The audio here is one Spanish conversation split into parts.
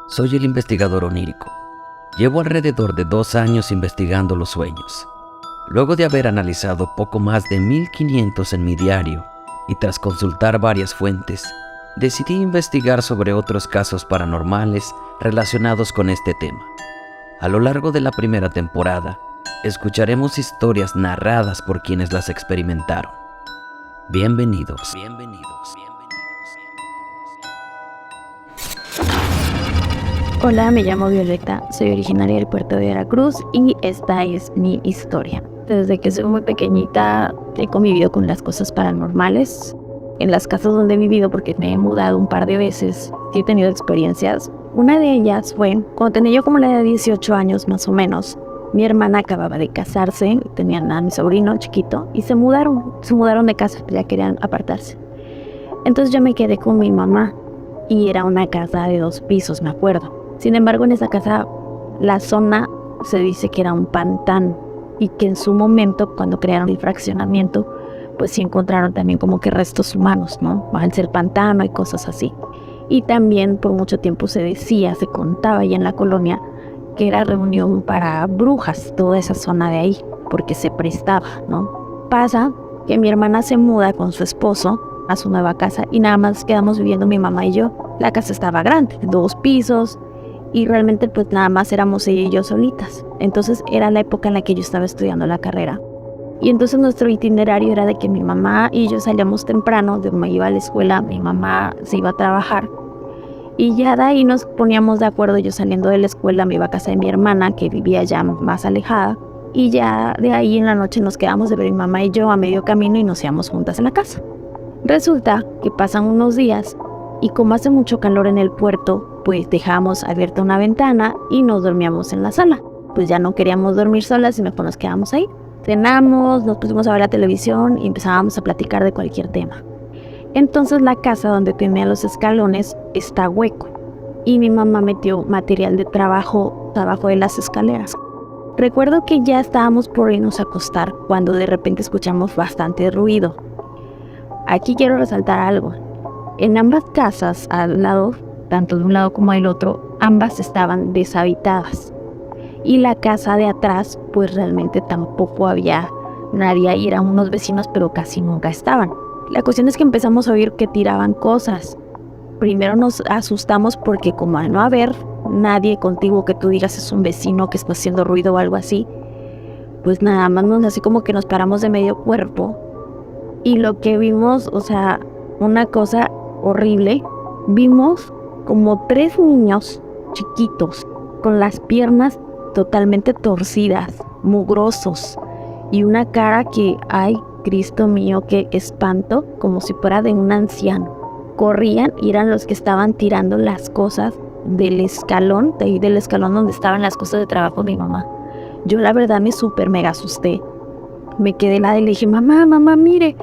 Soy el investigador onírico. Llevo alrededor de 2 años investigando los sueños. Luego de haber analizado poco más de 1500 en mi diario y tras consultar varias fuentes, decidí investigar sobre otros casos paranormales relacionados con este tema. A lo largo de la primera temporada, escucharemos historias narradas por quienes las experimentaron. Bienvenidos. Hola, me llamo Violeta, soy originaria del puerto de Veracruz y esta es mi historia. Desde que soy muy pequeñita he convivido con las cosas paranormales. En las casas donde he vivido, porque me he mudado un par de veces, sí he tenido experiencias. Una de ellas fue cuando tenía yo como la edad de 18 años más o menos. Mi hermana acababa de casarse, tenían a mi sobrino chiquito y se mudaron de casa, ya querían apartarse. Entonces yo me quedé con mi mamá y era una casa de 2 pisos, me acuerdo. Sin embargo, en esa casa, la zona se dice que era un pantano y que en su momento, cuando crearon el fraccionamiento, pues sí encontraron también como que restos humanos, ¿no? Al ser pantano y cosas así. Y también por mucho tiempo se contaba ahí en la colonia que era reunión para brujas, toda esa zona de ahí, porque se prestaba, ¿no? Pasa que mi hermana se muda con su esposo a su nueva casa y nada más quedamos viviendo mi mamá y yo. La casa estaba grande, 2 pisos, y realmente pues nada más éramos ella y yo solitas. Entonces era la época en la que yo estaba estudiando la carrera. Y entonces nuestro itinerario era de que mi mamá y yo salíamos temprano, de me iba a la escuela, mi mamá se iba a trabajar. Y ya de ahí nos poníamos de acuerdo, yo saliendo de la escuela me iba a casa de mi hermana, que vivía ya más alejada. Y ya de ahí en la noche nos quedamos de ver mi mamá y yo a medio camino y nos íbamos juntas a la casa. Resulta que pasan unos días y como hace mucho calor en el puerto, pues dejamos abierta una ventana y nos dormíamos en la sala. Pues ya no queríamos dormir solas y mejor nos quedamos ahí. Cenamos, nos pusimos a ver la televisión y empezábamos a platicar de cualquier tema. Entonces la casa donde tenía los escalones está hueco y mi mamá metió material de trabajo abajo de las escaleras. Recuerdo que ya estábamos por irnos a acostar cuando de repente escuchamos bastante ruido. Aquí quiero resaltar algo. En ambas casas al lado, tanto de un lado como del otro, ambas estaban deshabitadas. Y la casa de atrás, pues realmente tampoco había nadie ahí, eran unos vecinos, pero casi nunca estaban. La cuestión es que empezamos a oír que tiraban cosas. Primero nos asustamos porque como al no haber nadie contigo que tú digas es un vecino que está haciendo ruido o algo así, pues nada más así como que nos paramos de medio cuerpo. Y lo que vimos, o sea, una cosa horrible, vimos como 3 niños chiquitos con las piernas totalmente torcidas, mugrosos y una cara que, ay, Cristo mío, qué espanto, como si fuera de un anciano. Corrían y eran los que estaban tirando las cosas del escalón, de ahí del escalón donde estaban las cosas de trabajo de mi mamá. Yo la verdad me súper mega asusté. Me quedé helada y le dije, mamá, mire.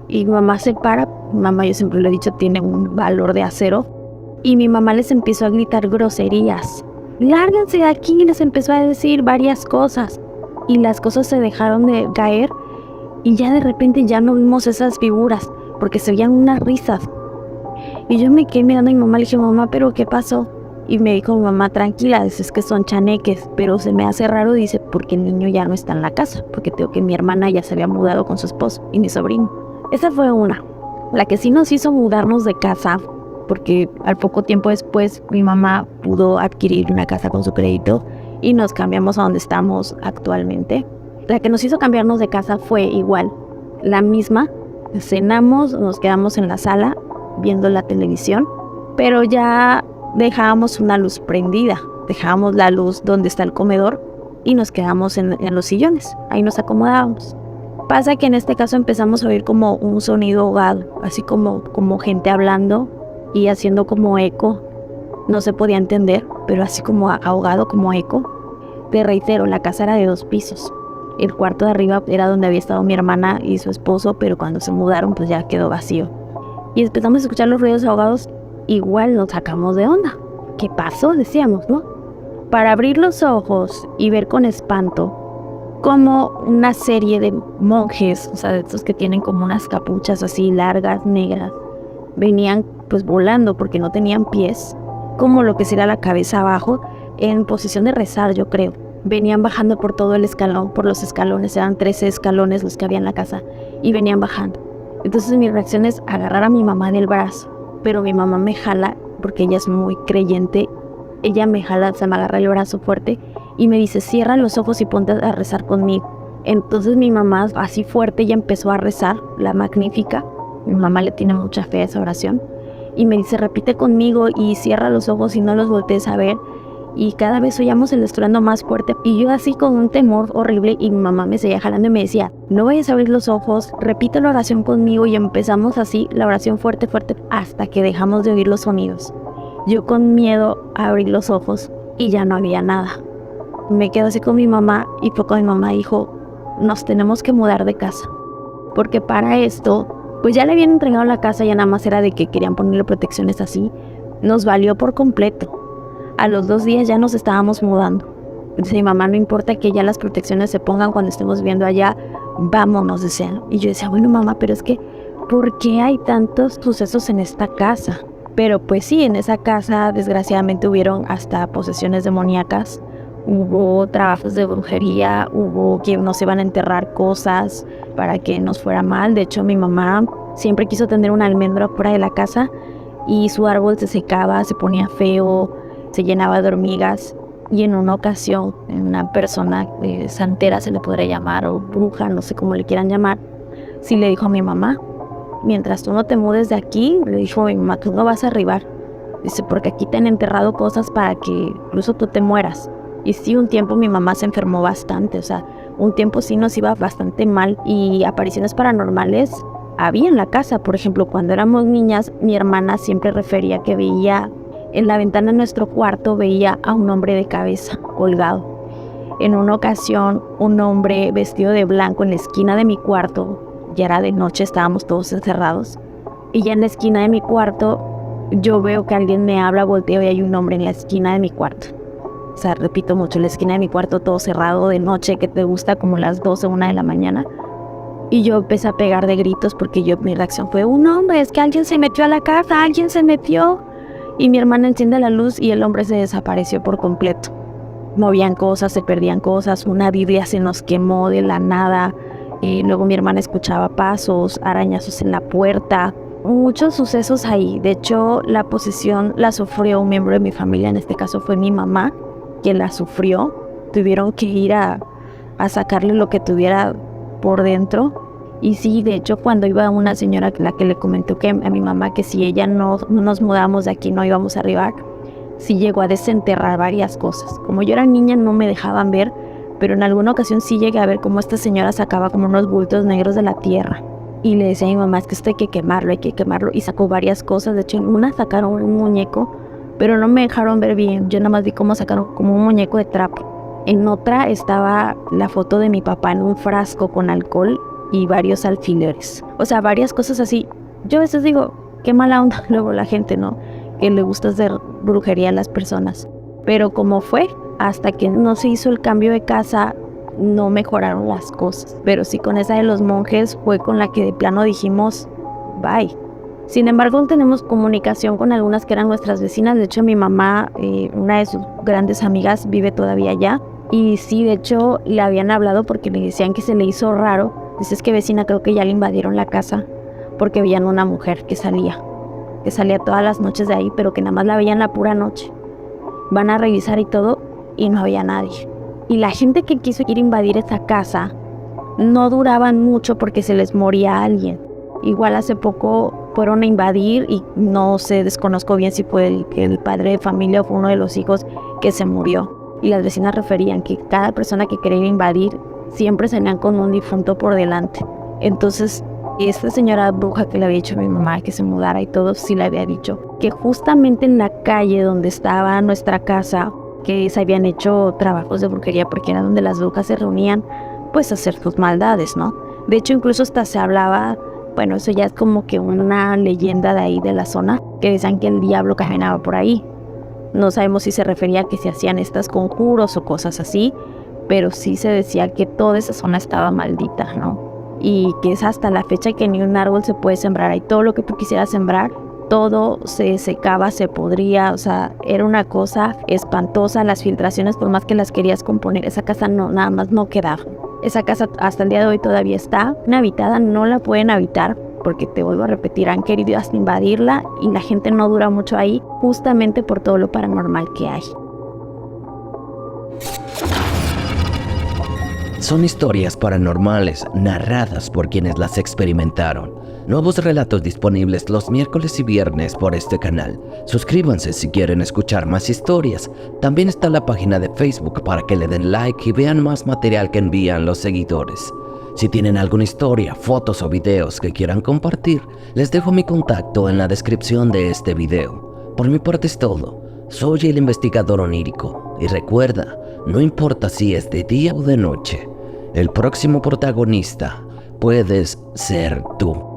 Y mi mamá se para, mi mamá, yo siempre le he dicho, tiene un valor de acero. Y mi mamá les empezó a gritar groserías. Lárguense de aquí, les empezó a decir varias cosas. Y las cosas se dejaron de caer y ya de repente ya no vimos esas figuras porque se oían unas risas. Y yo me quedé mirando a mi mamá, le dije, mamá, ¿pero qué pasó? Y me dijo mi mamá, tranquila, es que son chaneques, pero se me hace raro, dice, porque el niño ya no está en la casa, porque tengo que mi hermana ya se había mudado con su esposo y mi sobrino. Esa fue una. La que sí nos hizo mudarnos de casa, porque al poco tiempo después mi mamá pudo adquirir una casa con su crédito y nos cambiamos a donde estamos actualmente. La que nos hizo cambiarnos de casa fue igual, la misma. Cenamos, nos quedamos en la sala viendo la televisión, pero ya dejábamos una luz prendida, dejábamos la luz donde está el comedor y nos quedamos en los sillones, ahí nos acomodábamos. Pasa que en este caso empezamos a oír como un sonido ahogado, así como gente hablando y haciendo como eco. No se podía entender, pero así como ahogado, como eco. Te reitero, la casa era de 2 pisos. El cuarto de arriba era donde había estado mi hermana y su esposo, pero cuando se mudaron pues ya quedó vacío. Y empezamos a escuchar los ruidos ahogados, igual nos sacamos de onda. ¿Qué pasó? Decíamos, ¿no? Para abrir los ojos y ver con espanto como una serie de monjes, o sea, de estos que tienen como unas capuchas así largas, negras, venían pues volando porque no tenían pies como lo que sería la cabeza abajo, en posición de rezar, yo creo. Venían bajando por todo el escalón, por los escalones, eran 13 escalones los que había en la casa, y venían bajando. Entonces mi reacción es agarrar a mi mamá del brazo, pero mi mamá me jala, porque ella es muy creyente, ella me jala, se me agarra el brazo fuerte, y me dice, cierra los ojos y ponte a rezar conmigo. Entonces mi mamá, así fuerte, ya empezó a rezar, la Magnífica. Mi mamá le tiene mucha fe a esa oración. Y me dice, repite conmigo y cierra los ojos y no los voltees a ver. Y cada vez oíamos el estruendo más fuerte. Y yo así con un temor horrible, y mi mamá me seguía jalando y me decía, no vayas a abrir los ojos, repite la oración conmigo. Y empezamos así, la oración fuerte, fuerte, hasta que dejamos de oír los sonidos. Yo con miedo abrí los ojos y ya no había nada. Me quedo así con mi mamá y fue cuando mi mamá dijo, nos tenemos que mudar de casa. Porque para esto, pues ya le habían entregado la casa, ya nada más era de que querían ponerle protecciones así. Nos valió por completo. A los 2 días ya nos estábamos mudando. Dice mi mamá, no importa que ya las protecciones se pongan cuando estemos viviendo allá, vámonos, decían. Y yo decía, bueno mamá, pero es que, ¿por qué hay tantos sucesos en esta casa? Pero pues sí, en esa casa desgraciadamente hubieron hasta posesiones demoníacas, hubo trabajos de brujería, hubo que nos iban a enterrar cosas para que nos fuera mal. De hecho, mi mamá siempre quiso tener un almendro fuera de la casa y su árbol se secaba, se ponía feo, se llenaba de hormigas. Y en una ocasión, una persona santera se le podría llamar, o bruja, no sé cómo le quieran llamar, sí le dijo a mi mamá, mientras tú no te mudes de aquí, le dijo a mi mamá, tú no vas a arribar. Dice, porque aquí te han enterrado cosas para que incluso tú te mueras. Y sí, un tiempo mi mamá se enfermó bastante, o sea, un tiempo sí nos iba bastante mal, y apariciones paranormales había en la casa. Por ejemplo, cuando éramos niñas, mi hermana siempre refería que veía en la ventana de nuestro cuarto, veía a un hombre de cabeza colgado. En una ocasión, un hombre vestido de blanco en la esquina de mi cuarto, ya era de noche, estábamos todos encerrados, y ya en la esquina de mi cuarto, yo veo que alguien me habla, volteo y hay un hombre en la esquina de mi cuarto. O sea, repito mucho, la esquina de mi cuarto todo cerrado de noche, que te gusta como las 12, 1 de la mañana. Y yo empecé a pegar de gritos porque mi reacción fue, un hombre, es que alguien se metió a la casa, alguien se metió. Y mi hermana enciende la luz y el hombre se desapareció por completo. Movían cosas, se perdían cosas, una Biblia se nos quemó de la nada. Luego mi hermana escuchaba pasos, arañazos en la puerta. Muchos sucesos ahí. De hecho, la posesión la sufrió un miembro de mi familia, en este caso fue mi mamá, quien la sufrió. Tuvieron que ir a sacarle lo que tuviera por dentro. Y sí, de hecho, cuando iba una señora, la que le comentó que a mi mamá que si ella no nos mudamos de aquí no íbamos a arribar, sí llegó a desenterrar varias cosas. Como yo era niña no me dejaban ver, pero en alguna ocasión sí llegué a ver cómo esta señora sacaba como unos bultos negros de la tierra. Y le decía a mi mamá, es que esto hay que quemarlo, y sacó varias cosas. De hecho, en una sacaron un muñeco, pero no me dejaron ver bien. Yo nada más vi cómo sacaron como un muñeco de trapo. En otra estaba la foto de mi papá en un frasco con alcohol y varios alfileres. O sea, varias cosas así. Yo a veces digo, qué mala onda luego la gente, ¿no? Que le gusta hacer brujería a las personas. Pero como fue, hasta que no se hizo el cambio de casa, no mejoraron las cosas. Pero sí, con esa de los monjes fue con la que de plano dijimos, bye. Sin embargo, tenemos comunicación con algunas que eran nuestras vecinas. De hecho, mi mamá, una de sus grandes amigas, vive todavía allá. Y sí, de hecho, le habían hablado porque le decían que se le hizo raro. Dices que vecina, creo que ya le invadieron la casa porque veían una mujer que salía todas las noches de ahí, pero que nada más la veían la pura noche. Van a revisar y todo y no había nadie. Y la gente que quiso ir a invadir esa casa no duraban mucho porque se les moría alguien. Igual hace poco fueron a invadir y no sé, desconozco bien si fue el padre de familia o fue uno de los hijos que se murió. Y las vecinas referían que cada persona que quería invadir siempre salían con un difunto por delante. Entonces, esta señora bruja que le había dicho a mi mamá que se mudara y todo, sí le había dicho que justamente en la calle donde estaba nuestra casa, que se habían hecho trabajos de brujería porque era donde las brujas se reunían, pues a hacer sus maldades, ¿no? De hecho, incluso hasta se hablaba, bueno, eso ya es como que una leyenda de ahí de la zona, que decían que el diablo caminaba por ahí. No sabemos si se refería a que se hacían estas conjuros o cosas así, pero sí se decía que toda esa zona estaba maldita, ¿no? Y que es hasta la fecha que ni un árbol se puede sembrar ahí. Todo lo que tú quisieras sembrar todo se secaba, se podría, o sea, era una cosa espantosa. Las filtraciones, por más que las querías componer, esa casa no, nada más no quedaba. Esa casa hasta el día de hoy todavía está inhabitada, no la pueden habitar porque, te vuelvo a repetir, han querido hasta invadirla y la gente no dura mucho ahí justamente por todo lo paranormal que hay. Son historias paranormales narradas por quienes las experimentaron. Nuevos relatos disponibles los miércoles y viernes por este canal. Suscríbanse si quieren escuchar más historias. También está la página de Facebook para que le den like y vean más material que envían los seguidores. Si tienen alguna historia, fotos o videos que quieran compartir, les dejo mi contacto en la descripción de este video. Por mi parte es todo. Soy el investigador onírico y recuerda, no importa si es de día o de noche, el próximo protagonista puedes ser tú.